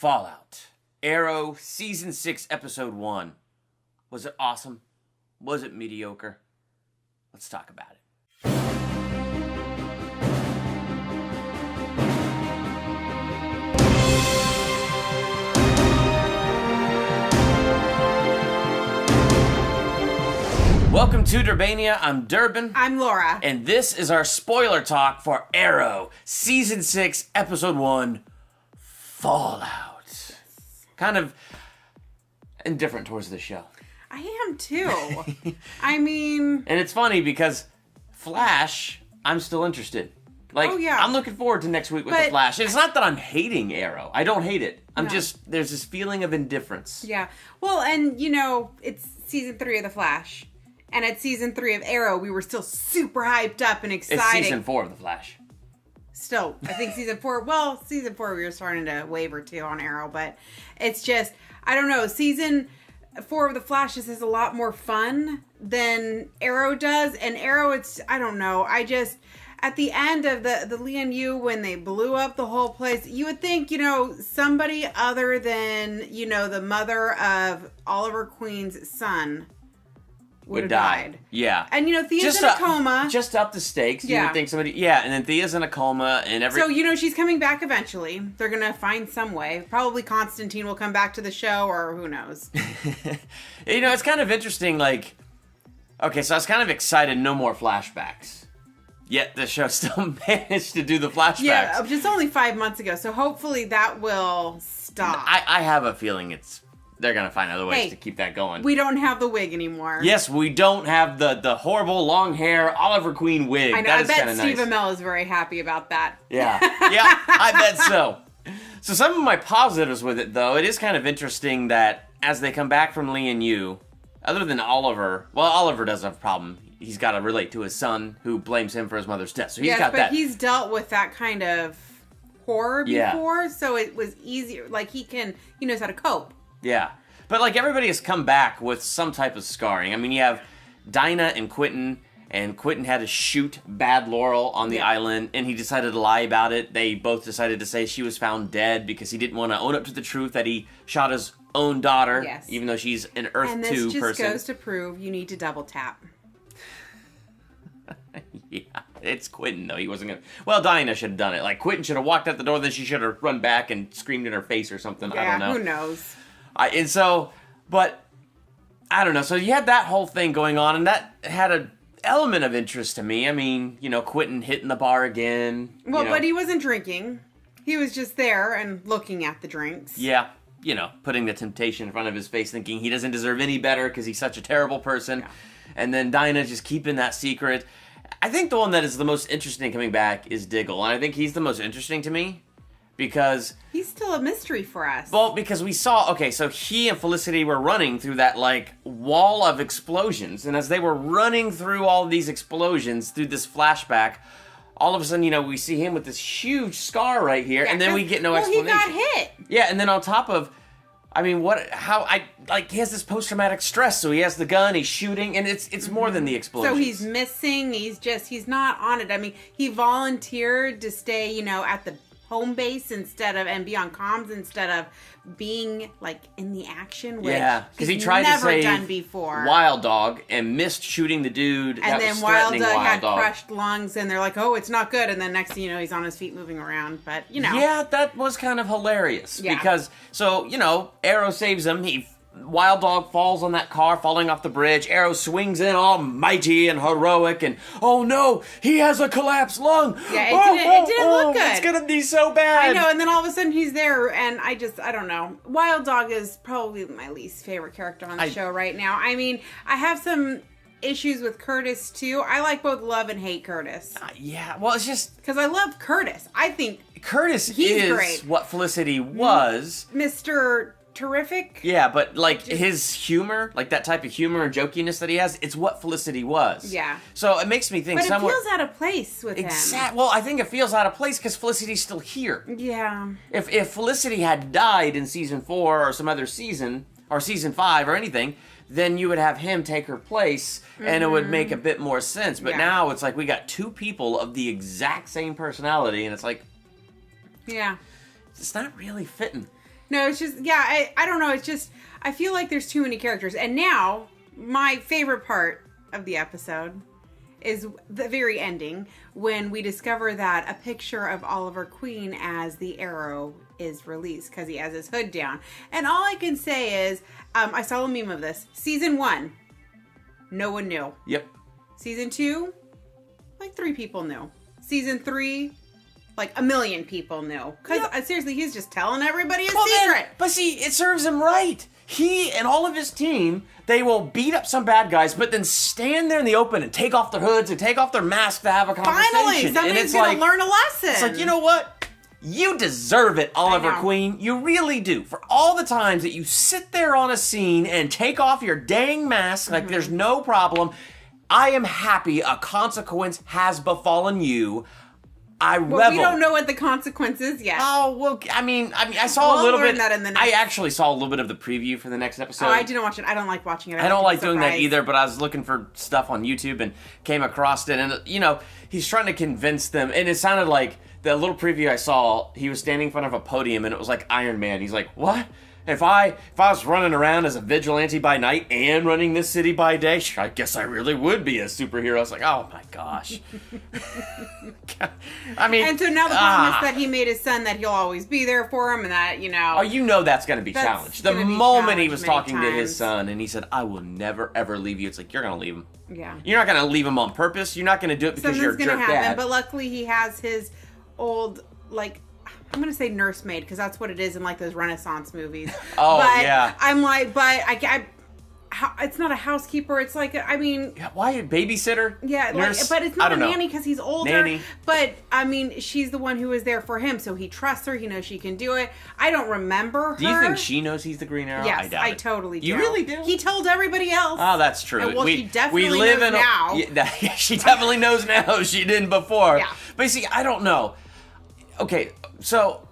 Fallout. Arrow, Season 6, Episode 1. Was it awesome? Was it mediocre? Let's talk about it. Welcome to Durbania. I'm Durbin. I'm Laura. And this is our spoiler talk for Arrow, Season 6, Episode 1, Fallout. Kind of indifferent towards this show. I am too. I mean... And it's funny because Flash, I'm still interested. Like, oh, yeah. I'm looking forward to next week with the Flash. It's not that I'm hating Arrow. I don't hate it. I'm just, there's this feeling of indifference. Yeah. Well, and, you know, it's Season 3 of The Flash. And at Season 3 of Arrow, we were still super hyped up and excited. It's Season 4 of The Flash. Still, I think Season 4, Season 4 we were starting to waver too on Arrow, but it's just, I don't know, Season 4 of The Flash is a lot more fun than Arrow does, and Arrow, it's, I don't know, at the end of the Lian Yu, when they blew up the whole place, you would think, you know, somebody other than, you know, the mother of Oliver Queen's son would have died. Yeah. And, you know, Thea's in a coma. Just up the stakes. You would think somebody... Yeah, and then Thea's in a coma and So, you know, she's coming back eventually. They're going to find some way. Probably Constantine will come back to the show, or who knows. You know, it's kind of interesting, like... Okay, so I was kind of excited, no more flashbacks. Yet the show still managed to do the flashbacks. Yeah, just only 5 months ago, so hopefully that will stop. I have a feeling they're going to find other ways to keep that going. We don't have the wig anymore. Yes, we don't have the horrible long hair Oliver Queen wig. I know, I bet Steve Amell is very happy about that. Yeah, yeah, I bet so. So some of my positives with it, though, it is kind of interesting that as they come back from Lian Yu, other than Oliver, well, Oliver doesn't have a problem. He's got to relate to his son, who blames him for his mother's death. So he's got that. But he's dealt with that kind of horror before, so it was easier. Like, he knows how to cope. Yeah. But, like, everybody has come back with some type of scarring. I mean, you have Dinah and Quentin had to shoot Bad Laurel on the island, and he decided to lie about it. They both decided to say she was found dead because he didn't want to own up to the truth that he shot his own daughter, even though she's an Earth 2 person. And this just goes to prove you need to double tap. Yeah, it's Quentin, though. He wasn't going to... Well, Dinah should have done it. Like, Quentin should have walked out the door, then she should have run back and screamed in her face or something. Yeah, I don't know. Who knows? But, I don't know. So you had that whole thing going on, and that had an element of interest to me. I mean, you know, Quentin hitting the bar again. Well, but he wasn't drinking. He was just there and looking at the drinks. Yeah, you know, putting the temptation in front of his face, thinking he doesn't deserve any better because he's such a terrible person. Yeah. And then Dinah just keeping that secret. I think the one that is the most interesting coming back is Diggle, and I think he's the most interesting to me. Because... He's still a mystery for us. Well, because we saw... Okay, so he and Felicity were running through that, like, wall of explosions. And as they were running through all of these explosions, through this flashback, all of a sudden, you know, we see him with this huge scar right here. And then we get no explanation. Well, he got hit. Yeah, and then on top of... I mean, he has this post-traumatic stress, so he has the gun, he's shooting, and it's more than the explosions. So he's missing, he's not on it. I mean, he volunteered to stay, you know, at the home base and be on comms instead of being like in the action, which because he tried to save done before. Wild Dog and missed shooting the dude. And then Wild Dog had crushed lungs, and they're like, "Oh, it's not good." And then next thing you know, he's on his feet moving around. But you know, yeah, that was kind of hilarious because you know, Arrow saves him. Wild Dog falls on that car, falling off the bridge. Arrow swings in all mighty and heroic, and oh no, he has a collapsed lung. Yeah, it didn't look good. It's gonna be so bad. I know, and then all of a sudden he's there, and I don't know. Wild Dog is probably my least favorite character on the show right now. I mean, I have some issues with Curtis too. I like both love and hate Curtis. Yeah, well, it's just because I love Curtis. I think Curtis is great. What Felicity was, Mr. Terrific. Yeah, but like his humor, like that type of humor and jokiness that he has, it's what Felicity was. Yeah. So it makes me think but it feels out of place with him. Well, I think it feels out of place because Felicity's still here. Yeah. If Felicity had died in season 4 or some other season, or season 5 or anything, then you would have him take her place, and it would make a bit more sense. But now it's like we got two people of the exact same personality, and it's like... Yeah. It's not really fitting. No, it's just, yeah, I don't know. It's just, I feel like there's too many characters. And now, my favorite part of the episode is the very ending when we discover that a picture of Oliver Queen as the Arrow is released because he has his hood down. And all I can say is, I saw a meme of this. Season 1, no one knew. Yep. Season 2, like 3 people knew. Season 3, like 1 million people knew. Because seriously, he's just telling everybody a secret. But see, it serves him right. He and all of his team, they will beat up some bad guys, but then stand there in the open and take off their hoods and take off their masks to have a conversation. Finally, somebody's going to learn a lesson. It's like, you know what? You deserve it, Oliver Queen. You really do. For all the times that you sit there on a scene and take off your dang mask like there's no problem, I am happy a consequence has befallen you. I revel. We don't know what the consequence is yet. Oh, well, I mean, I saw a little bit. That in the next... I actually saw a little bit of the preview for the next episode. Oh, I didn't watch it. I don't like watching it. I don't like doing that either, but I was looking for stuff on YouTube and came across it. And, you know, he's trying to convince them. And it sounded like the little preview I saw, he was standing in front of a podium and it was like Iron Man. He's like, what? If I was running around as a vigilante by night and running this city by day, I guess I really would be a superhero. I was like, oh my gosh. I mean, and so now the promise that he made his son that he'll always be there for him and that, you know. Oh, you know that's going to be challenged. The moment he was talking to his son and he said, I will never ever leave you. It's like, you're going to leave him. Yeah. You're not going to leave him on purpose. You're not going to do it because you're a jerk dad. But luckily he has his old, like, I'm going to say nursemaid because that's what it is in like those Renaissance movies. Oh, but yeah. I'm like, but I it's not a housekeeper. It's like, I mean... Yeah, why a babysitter? Yeah, nurse? But it's not a nanny because he's older. Nanny. But, I mean, she's the one who was there for him, so he trusts her. He knows she can do it. I don't remember her. Do you think she knows he's the Green Arrow? Yes, I doubt it. totally do. You really do? He told everybody else. Oh, that's true. And, well, she definitely knows now. She definitely knows now. She didn't before. Yeah. But see, I don't know. Okay, so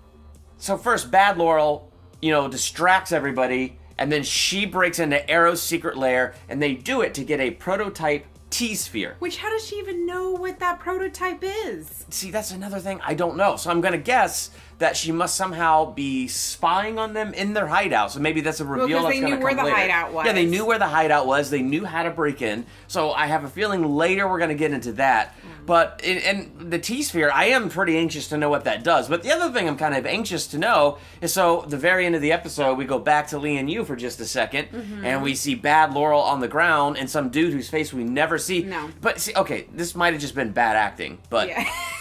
first, Bad Laurel, you know, distracts everybody, and then she breaks into Arrow's secret lair, and they do it to get a prototype T-sphere. Which, how does she even know what that prototype is? See, that's another thing I don't know. So I'm going to guess that she must somehow be spying on them in their hideout. So maybe that's a reveal that's going to come later. Because they knew where the hideout was. Yeah, they knew where the hideout was. They knew how to break in. So I have a feeling later we're going to get into that. But in the T-sphere, I am pretty anxious to know what that does. But the other thing I'm kind of anxious to know is, so the very end of the episode, we go back to Lee and Yu for just a second, and we see Bad Laurel on the ground and some dude whose face we never see. No. But see, okay, this might have just been bad acting, but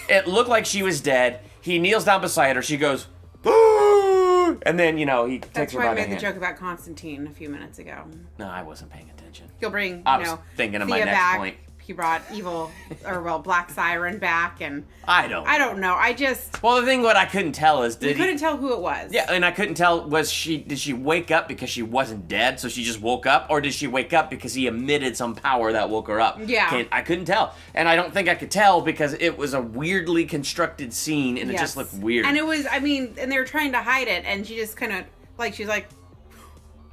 it looked like she was dead. He kneels down beside her. She goes, boo! And then, you know, he takes her by the hand. That's why I made the joke about Constantine a few minutes ago. No, I wasn't paying attention. He'll bring, I was thinking of my next point. He brought Black Siren back, and I don't know. I just... Well, the thing what I couldn't tell is... couldn't tell who it was. Yeah, and I couldn't tell, did she wake up because she wasn't dead, so she just woke up? Or did she wake up because he emitted some power that woke her up? Yeah. I couldn't tell. And I don't think I could tell because it was a weirdly constructed scene, and it just looked weird. And it was, I mean, and they were trying to hide it, and she just kind of, like, she's like...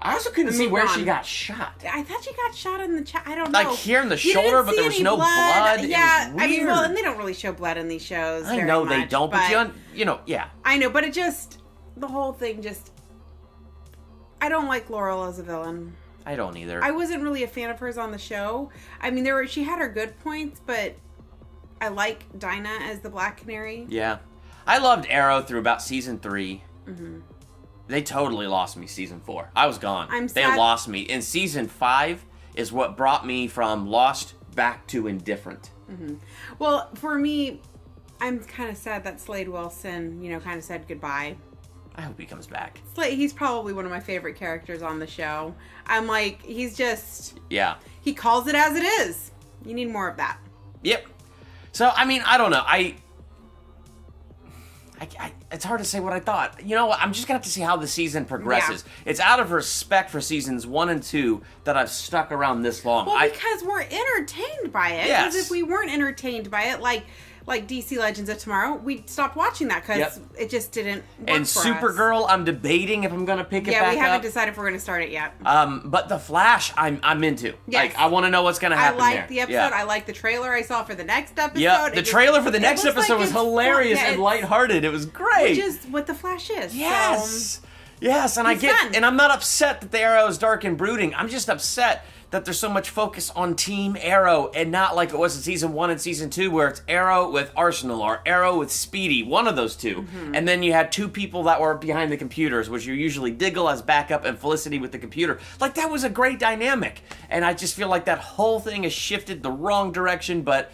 I also couldn't see where she got shot. I thought she got shot in the chest. I don't know. Like here in the shoulder, but there was no blood. Yeah, it was weird. I mean, well, and they don't really show blood in these shows. I know they don't, but you know, yeah. I know, but it just, the whole thing just, I don't like Laurel as a villain. I don't either. I wasn't really a fan of hers on the show. I mean, she had her good points, but I like Dinah as the Black Canary. Yeah. I loved Arrow through about season 3. Mm-hmm. They totally lost me season 4. I was gone. I'm sad. They lost me. And season 5 is what brought me from lost back to indifferent. Mm-hmm. Well, for me, I'm kind of sad that Slade Wilson, kind of said goodbye. I hope he comes back. He's probably one of my favorite characters on the show. I'm like, he's just... Yeah. He calls it as it is. You need more of that. Yep. So, I mean, I don't know. It's hard to say what I thought. You know what? I'm just going to have to see how the season progresses. Yeah. It's out of respect for seasons 1 and 2 that I've stuck around this long. Well, because we're entertained by it. Yes. Because if we weren't entertained by it, like DC Legends of Tomorrow, we stopped watching that because it just didn't work and for Supergirl, I'm debating if I'm going to pick it back up. Yeah, we haven't decided if we're going to start it yet. But The Flash, I'm into. Yes. Like, I want to know what's going to happen there. I liked the episode. Yeah. I liked the trailer I saw for the next episode. Yeah, the trailer for the next episode was hilarious and lighthearted. It was great. Which is what The Flash is. Yes. So. Yes, and He's fun. and I'm not upset that the Arrow is dark and brooding. I'm just upset that there's so much focus on Team Arrow and not like it was in season 1 and season 2 where it's Arrow with Arsenal or Arrow with Speedy, one of those two. And then you had two people that were behind the computers, which are usually Diggle as backup and Felicity with the computer. Like, that was a great dynamic. And I just feel like that whole thing has shifted the wrong direction, but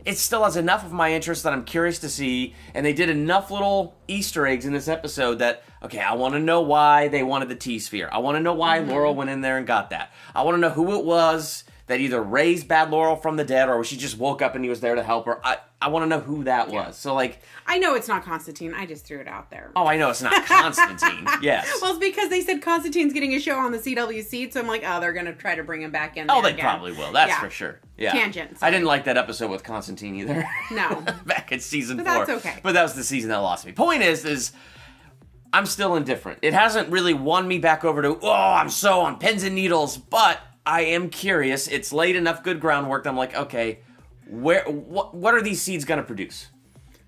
it still has enough of my interest that I'm curious to see, and they did enough little Easter eggs in this episode that, okay, I want to know why they wanted the T-Sphere. I want to know why Laurel went in there and got that. I want to know who it was that either raised Bad Laurel from the dead or she just woke up and he was there to help her. I want to know who that was. So, like... I know it's not Constantine. I just threw it out there. Oh, I know it's not Constantine. Yes. Well, it's because they said Constantine's getting a show on the CW seed, so I'm like, oh, they're going to try to bring him back in there they again. probably will. That's for sure. Yeah. Tangent. I didn't like that episode with Constantine either. No. Back in season 4. That's okay. But that was the season that lost me. Point is I'm still indifferent. It hasn't really won me back over to, I'm so on pins and needles, but I am curious. It's laid enough good groundwork that I'm like, okay, what are these seeds going to produce?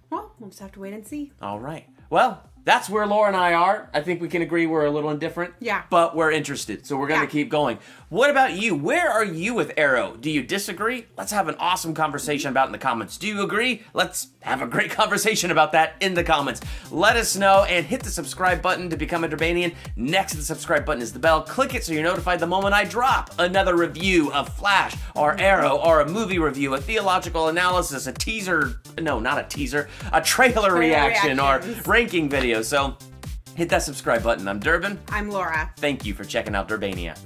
Well, we'll just have to wait and see. All right. Well, that's where Laura and I are. I think we can agree we're a little indifferent. Yeah. But we're interested, so we're going to keep going. What about you? Where are you with Arrow? Do you disagree? Let's have an awesome conversation about it in the comments. Do you agree? Let's have a great conversation about that in the comments. Let us know and hit the subscribe button to become a Durbanian. Next to the subscribe button is the bell. Click it so you're notified the moment I drop another review of Flash or Arrow or a movie review, a theological analysis, a teaser, no, not a teaser, a trailer reaction or ranking video. So hit that subscribe button. I'm Durbin. I'm Laura. Thank you for checking out Durbania.